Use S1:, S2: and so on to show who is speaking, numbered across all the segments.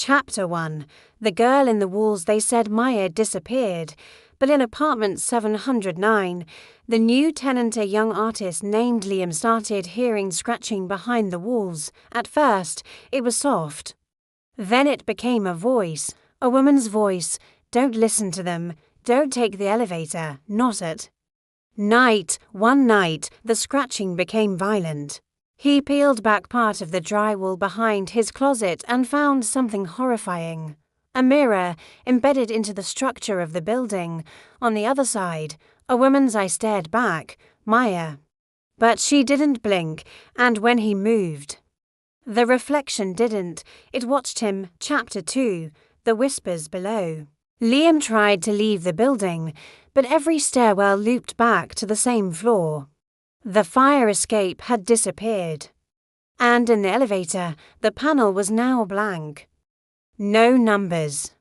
S1: Chapter 1. The girl in the walls. They said Maya disappeared, but in apartment 709, the new tenant, a young artist named Liam, started hearing scratching behind the walls. At first, it was soft. Then it became a voice, a woman's voice. Don't listen to them. Don't take the elevator. Not at night. One night, the scratching became violent. He peeled back part of the drywall behind his closet and found something horrifying. A mirror embedded into the structure of the building. On the other side, a woman's eye stared back, Maya. But she didn't blink, and when he moved, the reflection didn't. It watched him. Chapter 2. The whispers below. Liam tried to leave the building, but every stairwell looped back to the same floor. The fire escape had disappeared. And in the elevator, the panel was now blank. No numbers.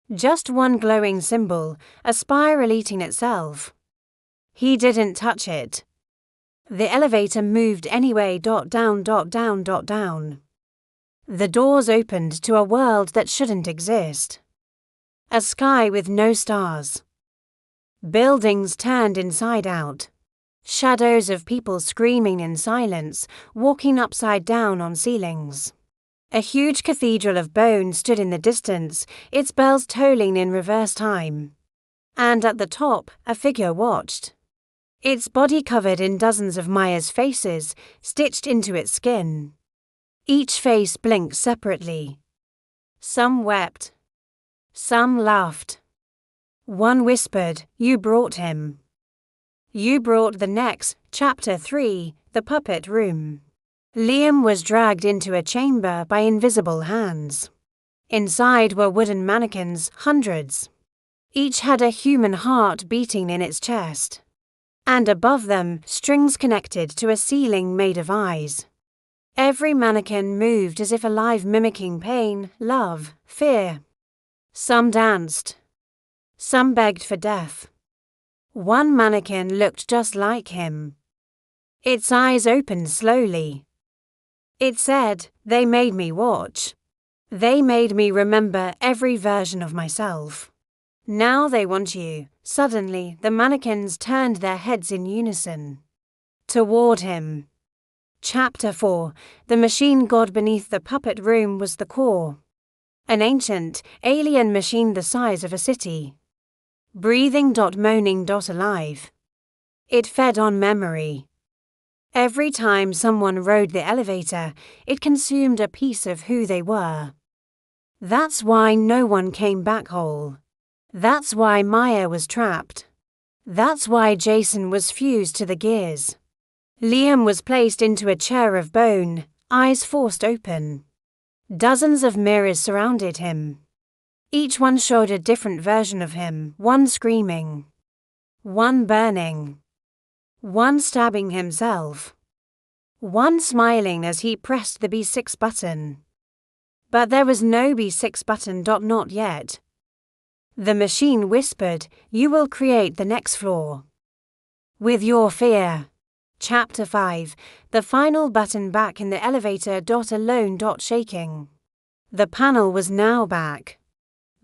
S1: Just one glowing symbol, a spiral eating itself. He didn't touch it. The elevator moved anyway. Down. The doors opened to a world that shouldn't exist. A sky with no stars. Buildings turned inside out. Shadows of people screaming in silence, walking upside down on ceilings. A huge cathedral of bone stood in the distance, its bells tolling in reverse time. And at the top, a figure watched. Its body covered in dozens of Maya's faces, stitched into its skin. Each face blinked separately. Some wept. Some laughed. One whispered, "You brought him. You brought the next." Chapter 3. The puppet room. Liam was dragged into a chamber by invisible hands. Inside were wooden mannequins, hundreds. Each had a human heart beating in its chest. And above them, strings connected to a ceiling made of eyes. Every mannequin moved as if alive, mimicking pain, love, fear. Some danced. Some begged for death. One mannequin looked just like him. Its eyes opened slowly. It said, "They made me watch. They made me remember every version of myself. Now they want you." Suddenly, the mannequins turned their heads in unison. Toward him. Chapter 4. The machine god beneath the puppet room was the core. An ancient, alien machine the size of a city. Breathing, moaning, alive. It fed on memory. Every time someone rode the elevator, it consumed a piece of who they were. That's why no one came back whole. That's why Maya was trapped. That's why Jason was fused to the gears. Liam was placed into a chair of bone, eyes forced open. Dozens of mirrors surrounded him. Each one showed a different version of him, one screaming, one burning, one stabbing himself, one smiling as he pressed the B6 button. But there was no B6 button. Not yet. The machine whispered, "You will create the next floor. With your fear." Chapter 5. The final button back in the elevator. Alone. Shaking. The panel was now back.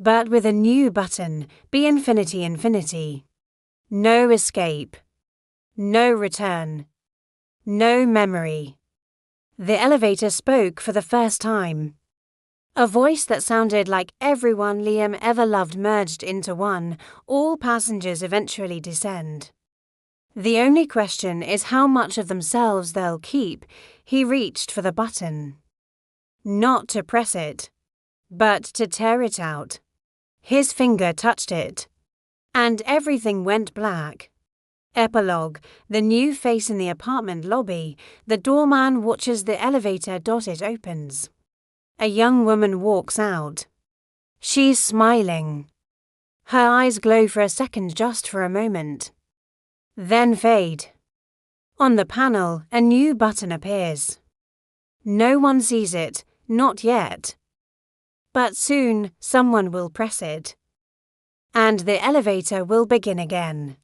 S1: But with a new button, be infinity. No escape. No return. No memory. The elevator spoke for the first time. A voice that sounded like everyone Liam ever loved merged into one. All passengers eventually descend. The only question is how much of themselves they'll keep. He reached for the button. Not to press it, but to tear it out. His finger touched it. And everything went black. Epilogue. The new face in the apartment lobby. The doorman watches the elevator. It opens. A young woman walks out. She's smiling. Her eyes glow for a second, just for a moment. Then fade. On the panel, a new button appears. No one sees it, not yet. But soon, someone will press it. And the elevator will begin again.